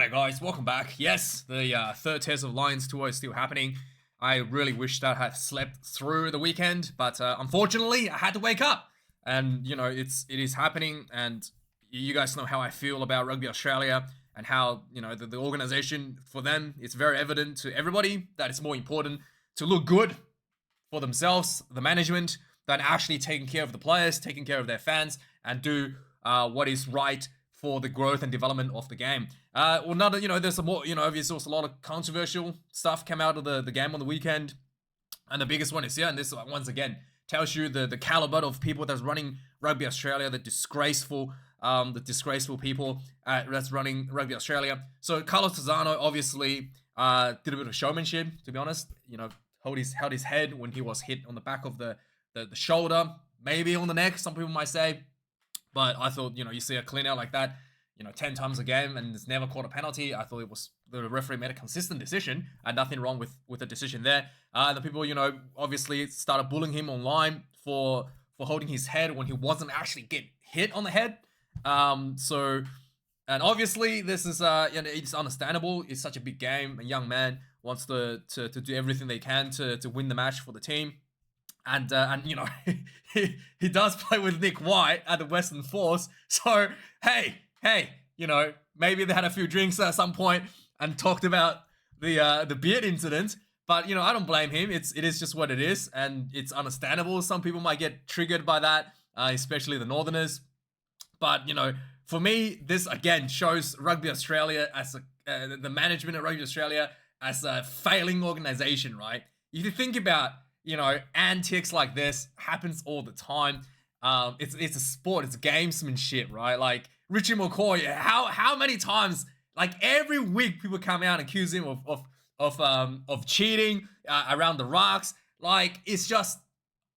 G'day guys, welcome back. Yes, the third test of Lions tour is still happening. I really wish that I had slept through the weekend, but unfortunately I had to wake up. And it is happening, and you guys know how I feel about Rugby Australia and how the organization, for them, it's very evident to everybody that it's more important to look good for themselves, the management, than actually taking care of the players, taking care of their fans, and do what is right for the growth and development of the game. There's some more, obviously also a lot of controversial stuff came out of the game on the weekend. And the biggest one is here, and this once again tells you the caliber of people that's running Rugby Australia, the disgraceful people that's running Rugby Australia. So Carlos Tizano obviously did a bit of showmanship, to be honest. Held his head when he was hit on the back of the shoulder, maybe on the neck, some people might say. But I thought, you see a clean out like that, 10 times a game and it's never caught a penalty. I thought the referee made a consistent decision and nothing wrong with the decision there. The people, obviously started bullying him online for holding his head when he wasn't actually getting hit on the head. And obviously this is, it's understandable. It's such a big game. A young man wants to do everything they can to win the match for the team. And he does play with Nick White at the Western Force. So, hey, maybe they had a few drinks at some point and talked about the beard incident. But, I don't blame him. It is just what it is. And it's understandable. Some people might get triggered by that, especially the Northerners. But, for me, this, again, shows Rugby Australia as the management of Rugby Australia as a failing organization, right? If you think about antics like this happens all the time. It's a sport. It's gamesmanship, right? Like Richie McCoy, how many times? Like every week, people come out and accuse him of cheating around the rocks. Like it's just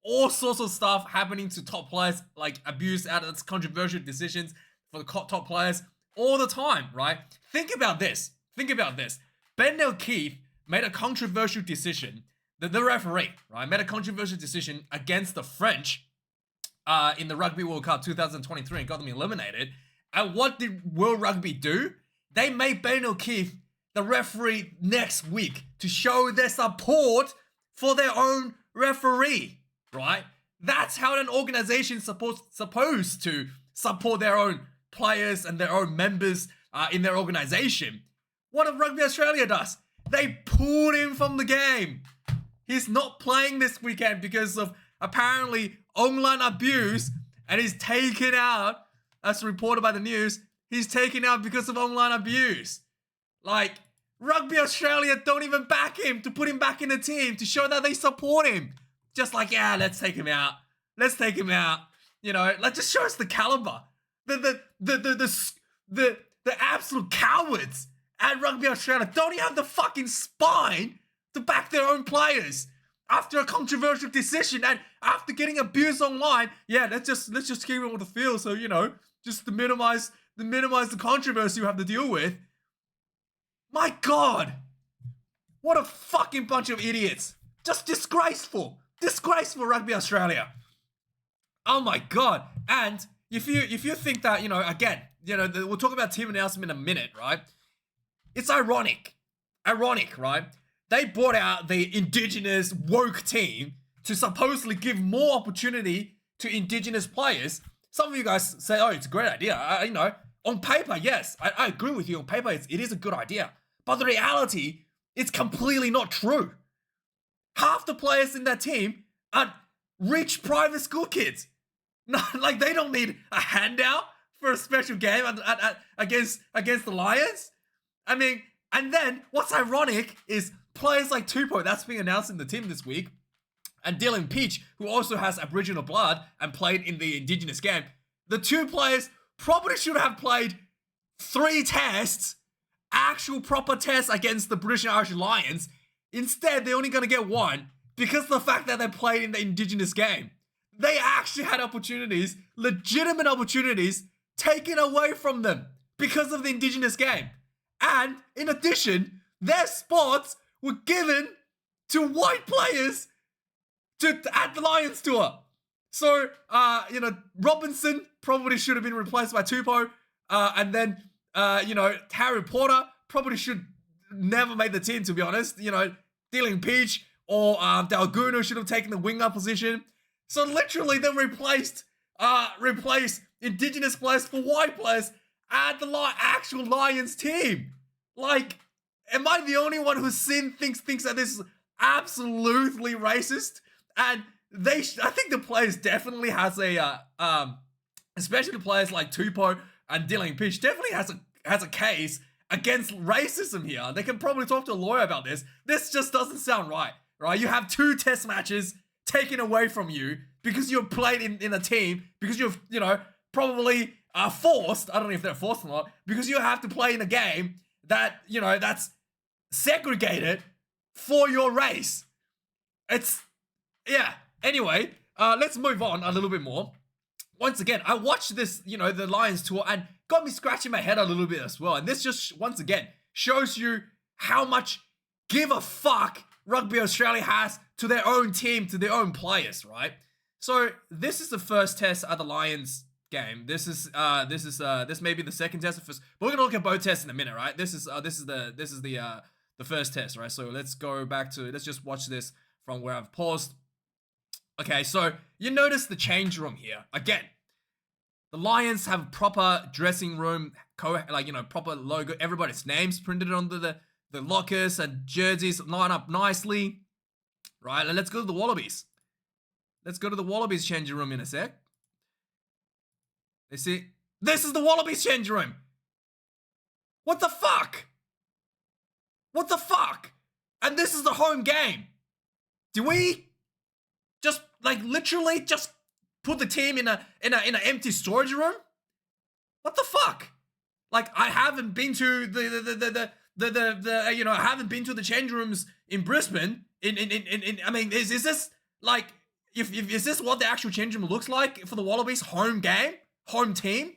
all sorts of stuff happening to top players, like abuse out of controversial decisions for the top players all the time, right? Think about this. Ben O'Keefe made a controversial decision. The referee, right, made a controversial decision against the French in the Rugby World Cup 2023 and got them eliminated. And what did World Rugby do? They made Ben O'Keefe the referee next week to show their support for their own referee, right? That's how an organization is supposed to support their own players and their own members in their organization. What if Rugby Australia does? They pulled him from the game. He's not playing this weekend because of apparently online abuse, and he's taken out, as reported by the news, he's taken out because of online abuse. Like, Rugby Australia don't even back him to put him back in the team to show that they support him. Just like, yeah, let's take him out. Let's just show us the caliber. The absolute cowards at Rugby Australia don't even have the fucking spine to back their own players after a controversial decision and after getting abused online. Yeah, let's just keep it on the field. So just to minimize the controversy you have to deal with. My God, what a fucking bunch of idiots! Just disgraceful Rugby Australia. Oh my God! And if you think that again, we'll talk about team announcement in a minute, right? It's ironic, right? They brought out the Indigenous woke team to supposedly give more opportunity to Indigenous players. Some of you guys say, oh, it's a great idea. On paper, yes, I agree with you. On paper, it is a good idea. But the reality, it's completely not true. Half the players in that team are rich private school kids. Like they don't need a handout for a special game against the Lions. I mean, and then what's ironic is players like Tupou, that's being announced in the team this week, and Dylan Peach, who also has Aboriginal blood and played in the Indigenous game. The two players probably should have played 3 tests, actual proper tests against the British and Irish Lions. Instead, they're only going to get 1 because of the fact that they played in the Indigenous game. They actually had opportunities, legitimate opportunities, taken away from them because of the Indigenous game. And in addition, their spots were given to white players at the Lions tour. So, Robinson probably should have been replaced by Tupou. And then, Harry Porter probably should never make the team, to be honest. You know, Dylan Peach or Dalguna should have taken the winger position. So literally, they replaced Indigenous players for white players at the actual Lions team. Like, am I the only one who's thinks that this is absolutely racist? And I think the players definitely has especially the players like Tupou and Dylan Peach definitely has a case against racism here. They can probably talk to a lawyer about this. This just doesn't sound right, right? You have 2 test matches taken away from you because you've played in a team, because you've, you know, probably forced, I don't know if they're forced or not, because you have to play in a game that, you know, that's segregated for your race. Yeah. Anyway, let's move on a little bit more. Once again, I watched this, you know, the Lions tour and got me scratching my head a little bit as well. And this just, once again, shows you how much give a fuck Rugby Australia has to their own team, to their own players, right? So this is the first test at the Lions game. This may be the second test. But we're gonna look at both tests in a minute, right? This is the first test, right? So let's just watch this from where I've paused. Okay, so you notice the change room here. Again, the Lions have a proper dressing room, proper logo. Everybody's names printed onto the lockers and jerseys line up nicely. Right, and let's go to the Wallabies. Let's go to the Wallabies changing room in a sec. This is the Wallabies changing room. What the fuck? What the fuck? And this is the home game. Do we just literally just put the team in an empty storage room? What the fuck? Like, I haven't been to I haven't been to the change rooms in Brisbane. I mean, is this like, is this what the actual change room looks like for the Wallabies home game, home team?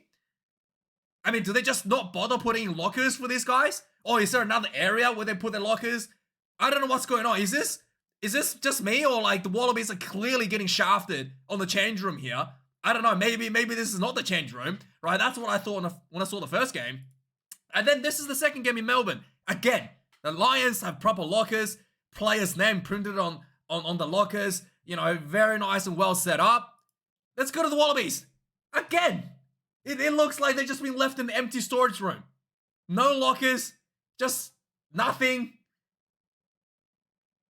I mean, do they just not bother putting lockers for these guys? Or is there another area where they put their lockers? I don't know what's going on. Is this just me, or like the Wallabies are clearly getting shafted on the change room here? I don't know. Maybe this is not the change room, right? That's what I thought when I saw the first game. And then this is the second game in Melbourne. Again, the Lions have proper lockers, players' name printed on the lockers. You know, very nice and well set up. Let's go to the Wallabies. Again, it looks like they've just been left in the empty storage room. No lockers, just nothing.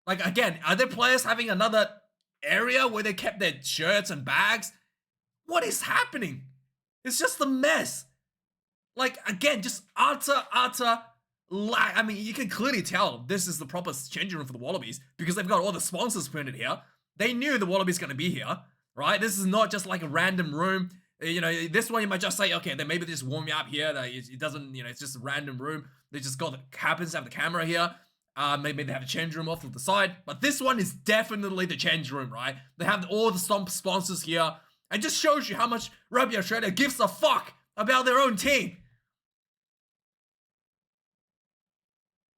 Like, again, are there players having another area where they kept their shirts and bags? What is happening? It's just a mess. Like, again, just utter I mean, you can clearly tell this is the proper changing room for the Wallabies because they've got all the sponsors printed here. They knew the Wallabies going to be here, right? This is not just like a random room. You know, this one you might just say, okay, then maybe they just warm you up here. It doesn't, you know, it's just a random room. They just happens to have the camera here. Maybe they have a change room off to the side. But this one is definitely the change room, right? They have all the sponsors here. It just shows you how much Rugby Australia gives a fuck about their own team.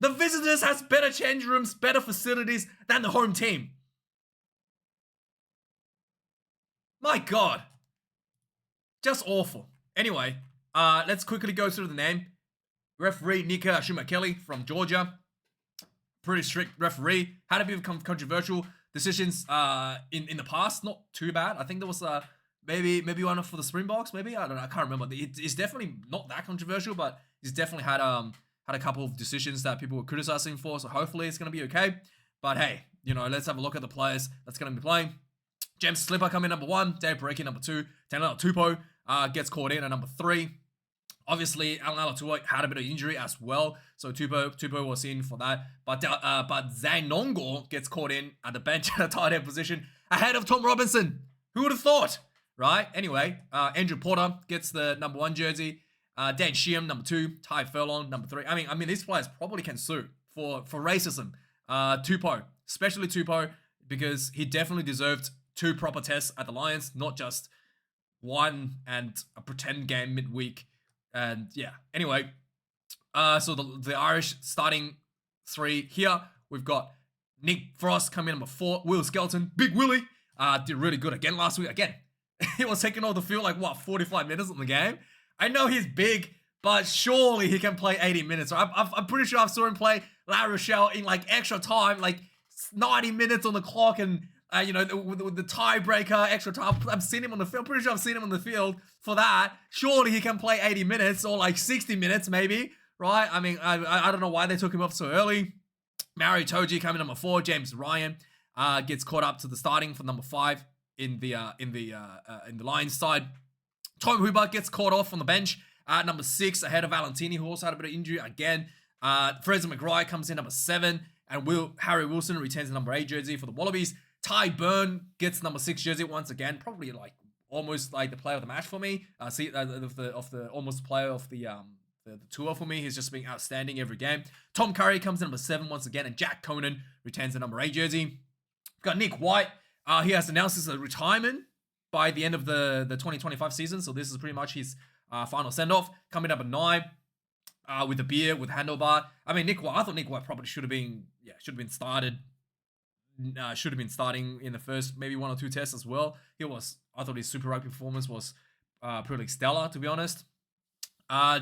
The visitors has better change rooms, better facilities than the home team. My God. Just awful. Anyway, let's quickly go through the name. Referee Nika Shumakeli from Georgia. Pretty strict referee. Had a bit of controversial decisions in the past. Not too bad. I think there was maybe one for the Springboks. Maybe, I don't know. I can't remember. It's definitely not that controversial, but he's definitely had a couple of decisions that people were criticizing for. So hopefully it's gonna be okay. But hey, you know, let's have a look at the players that's gonna be playing. James Slipper coming number 1. Dave Pareki number 2. Tanela Tupou gets caught in at number 3. Obviously, Alan Alatua had a bit of injury as well, so Tupou was in for that. But Zhang Nongor gets caught in at the bench at a tight end position ahead of Tom Robinson. Who would have thought, right? Anyway, Andrew Porter gets the number 1 jersey. Dan Sheehan, number 2. Ty Furlong, number 3. I mean, these players probably can sue for racism. Tupou, especially Tupou, because he definitely deserved 2 proper tests at the Lions, not just one and a pretend game midweek. And yeah, anyway, so the Irish starting 3 here. We've got Nick Frost coming in number 4. Will Skelton, Big Willie, did really good again last week. Again, he was taking all the field like, 45 minutes in the game. I know he's big, but surely he can play 80 minutes. I'm pretty sure I saw him play La Rochelle in like extra time, like 90 minutes on the clock, and with the tiebreaker, extra time. I've seen him on the field. Pretty sure I've seen him on the field for that. Surely he can play 80 minutes or like 60 minutes maybe, right? I mean, I don't know why they took him off so early. Mario Toji coming number 4. James Ryan gets caught up to the starting for number 5 in the Lions side. Tom Hooper gets caught off on the bench at number 6 ahead of Valentini, who also had a bit of injury again. Fraser McGrath comes in number 7, and Harry Wilson retains the number 8 jersey for the Wallabies. Ty Byrne gets number 6 jersey once again, probably like almost like the player of the match for me. Of the almost player of the tour for me. He's just been outstanding every game. Tom Curry comes in number 7 once again, and Jack Conan retains the number 8 jersey. We've got Nick White. He has announced his retirement by the end of the 2025 season, so this is pretty much his final send-off. Coming number 9 with the beer, with handlebar. I mean, I thought Nick White probably should have been started. Should have been starting in the first maybe 1 or 2 tests as well. I thought his Super Rugby performance was pretty stellar, to be honest.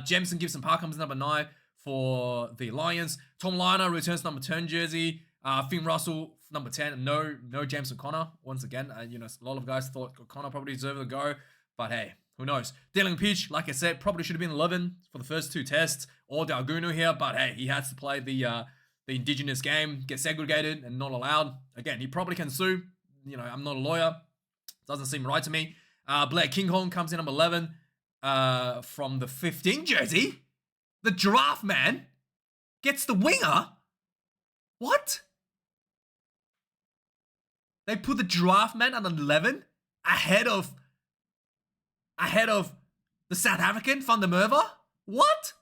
Jemson Gibson Park comes in number 9 for the Lions. Tom Liner returns number 10 jersey. Finn Russell number 10. No James O'Connor once again. A lot of guys thought O'Connor probably deserved to go, but hey, who knows? Dylan Pitch, like I said, probably should have been 11 for the first 2 tests. Or Dalgunu here, but hey, he has to play the Indigenous game, get segregated and not allowed. Again, he probably can sue. I'm not a lawyer. Doesn't seem right to me. Blair Kinghorn comes in number 11 from the 15 jersey. The Giraffe Man gets the winger. What? They put the Giraffe Man on 11 ahead of the South African Van der Merwe? What?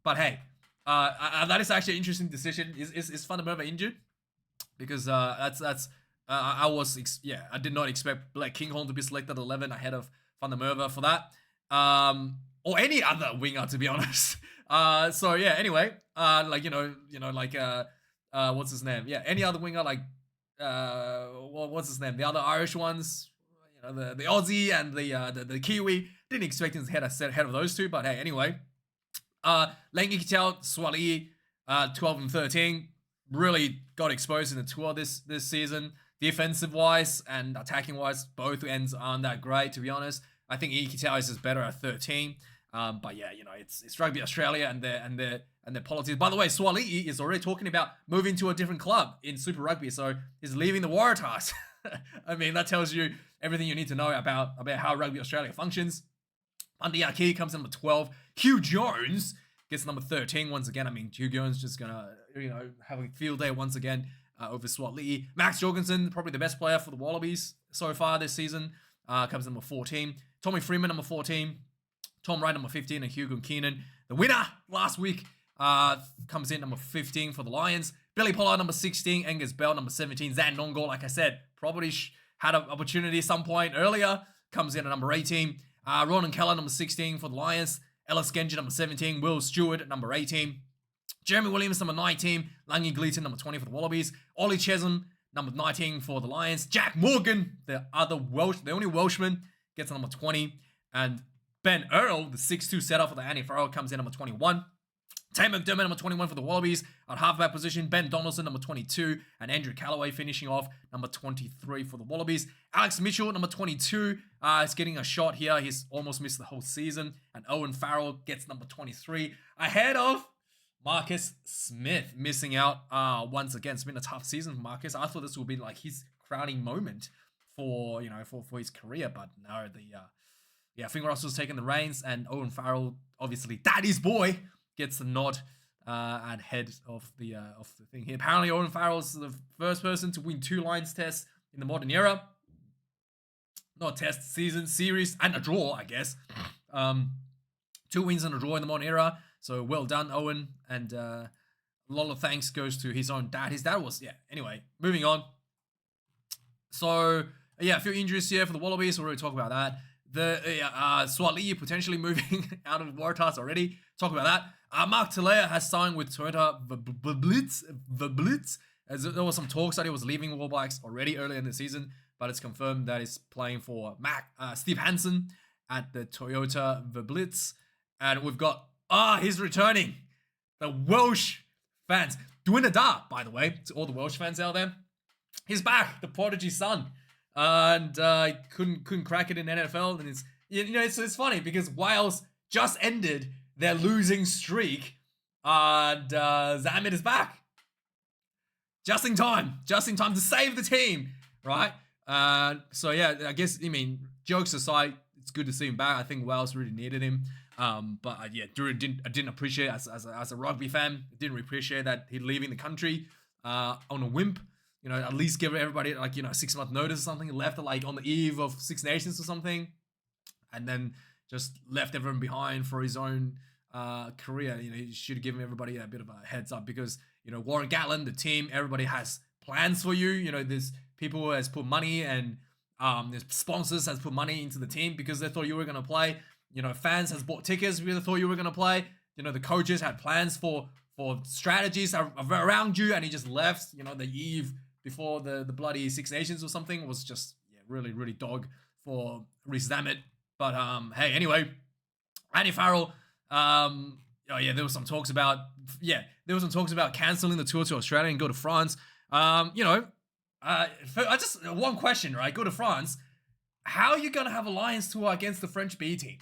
But hey, that is actually an interesting decision. Is Van der Merwe injured? Because I did not expect Black Kinghorn to be selected 11 ahead of Van der Merwe for that. Or any other winger, to be honest. So yeah, anyway, what's his name? Yeah, any other winger, like what's his name? The other Irish ones, the Aussie and the Kiwi. Didn't expect him to head ahead of those two, but hey, anyway. Langi Kitel, Swali, 12 and 13, really got exposed in the tour this season. Defensive wise and attacking wise, both ends aren't that great, to be honest. I think Kitel is just better at 13. But yeah, it's Rugby Australia and their politics. By the way, Swali is already talking about moving to a different club in Super Rugby, so he's leaving the Waratahs. I mean, that tells you everything you need to know about how Rugby Australia functions. Andiaki comes in number 12. Hugh Jones gets number 13 once again. I mean, Hugh Jones just gonna have a field day once again over Swali. Max Jorgensen, probably the best player for the Wallabies so far this season, comes in number 14. Tommy Freeman, number 14. Tom Wright, number 15, and Hugo Keenan. The winner last week comes in number 15 for the Lions. Billy Pollard, number 16. Angus Bell, number 17. Zan Nongo, like I said, probably had an opportunity at some point earlier. Comes in at number 18. Ronan Keller, number 16 for the Lions. Ellis Genji, number 17. Will Stewart, number 18. Jeremy Williams, number 19. Langi Gleaton, number 20 for the Wallabies. Ollie Chesum, number 19 for the Lions. Jack Morgan, the only Welshman, gets number 20. And Ben Earl, the 6'2 setter for the Annie Farrell, comes in number 21. Tay McDermott, number 21 for the Wallabies. At halfback position, Ben Donaldson, number 22. And Andrew Callaway finishing off, number 23 for the Wallabies. Alex Mitchell, number 22, is getting a shot here. He's almost missed the whole season. And Owen Farrell gets number 23. Ahead of Marcus Smith, missing out once again. It's been a tough season for Marcus. I thought this would be like his crowning moment for his career. But no, Finn Russell's taking the reins. And Owen Farrell, obviously, daddy's boy, gets the nod at head of the thing here. Apparently, Owen Farrell's the first person to win 2 Lions tests in the modern era. Not test, season, series, and a draw, I guess. 2 wins and a draw in the modern era. So well done, Owen. And a lot of thanks goes to his own dad. His dad was, Anyway, moving on. So, a few injuries here for the Wallabies. We'll already talk about that. The Swali potentially moving out of Waratahs already. Talk about that. Mark Talea has signed with Toyota Blitz. As there was some talks that he was leaving All Blacks already earlier in the season. but it's confirmed that he's playing for Steve Hansen at the Toyota Verblitz. And we've got, he's returning. The Welsh fans. Doing a da, by the way, to all the Welsh fans out there. He's back, the prodigy son. And couldn't crack it in NFL. And it's funny because Wales just ended their losing streak. And Zammit is back. Just in time to save the team, right? So yeah, I guess, jokes aside, it's good to see him back. I think Wales really needed him. But I didn't appreciate it as a rugby fan. I didn't appreciate that he'd leaving the country on a whim. At least give everybody 6-month notice or something. Left on the eve of Six Nations or something, and then just left everyone behind for his own career. He should have given everybody a bit of a heads up because Warren Gatland, the team, everybody has plans for you. There's people who has put money and there's sponsors has put money into the team because they thought you were gonna play. Fans has bought tickets because they thought you were gonna play. The coaches had plans for strategies around you, and he just left. The eve before the bloody Six Nations or something was just really, really dog for Rhys Zammit. But hey, anyway, Andy Farrell. There was some talks about cancelling the tour to Australia and go to France. I just one question, right? Go to France. How are you gonna have a Lions tour against the French B team?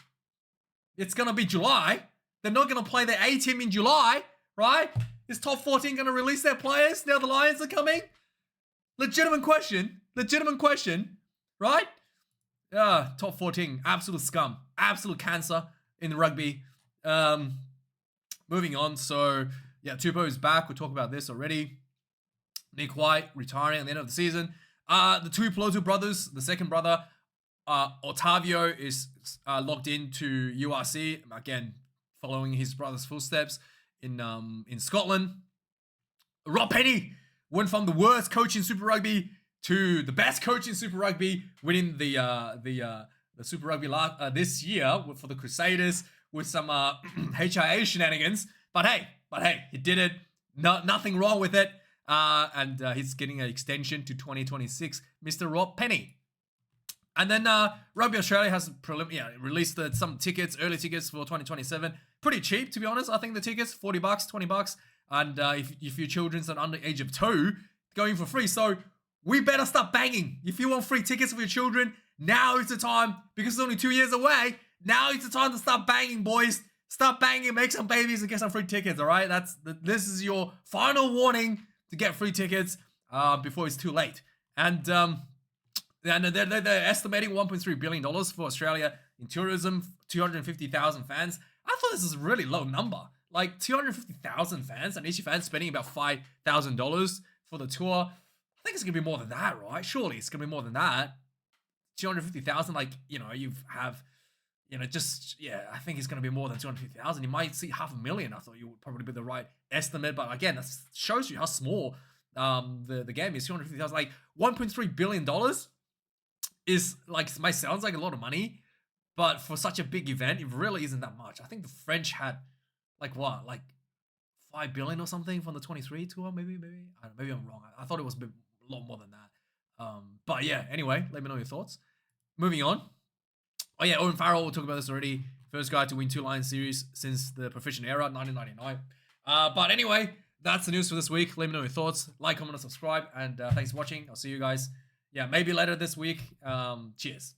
It's gonna be July. They're not gonna play their A team in July, right? Is top 14 gonna release their players now the Lions are coming? Legitimate question, right? Top 14, absolute scum, absolute cancer in the rugby. Moving on. So yeah, Tupou is back. We talked about this already. Nick White retiring at the end of the season. The two Plotu brothers, the second brother, Otavio is locked into URC again, following his brother's footsteps in Scotland. Rob Penny went from the worst coach in Super Rugby to the best coach in Super Rugby, winning the Super Rugby this year for the Crusaders with some HIA shenanigans. But hey, he did it. Nothing wrong with it. And he's getting an extension to 2026, Mr. Rob Penny. And then Rugby Australia has released some tickets, early tickets for 2027. Pretty cheap, to be honest. I think the tickets, $40, $20. And if your children's under the age of 2, going for free. So we better start banging. If you want free tickets for your children, now is the time, because it's only 2 years away. Now is the time to start banging, boys. Start banging, make some babies, and get some free tickets, all right? This is your final warning to get free tickets before it's too late. And they're estimating $1.3 billion for Australia in tourism, 250,000 fans. I thought this was a really low number. Like 250,000 fans, and each fan spending about $5,000 for the tour. I think it's going to be more than that, right? Surely it's going to be more than that. 250,000, I think it's going to be more than 250,000. You might see 500,000. I thought you would probably be the right estimate. But again, that shows you how small the game is. 250,000, like $1.3 billion is sounds like a lot of money. But for such a big event, it really isn't that much. I think the French had like 5 billion or something from the 23 tour, maybe. I don't know, maybe I'm wrong. I thought it was a lot more than that. But yeah, anyway, let me know your thoughts. Moving on. Oh yeah, Owen Farrell, we'll talk about this already. First guy to win 2 Lions series since the Proficient era, 1999. But anyway, that's the news for this week. Let me know your thoughts. Like, comment, and subscribe. And thanks for watching. I'll see you guys, maybe later this week. Cheers.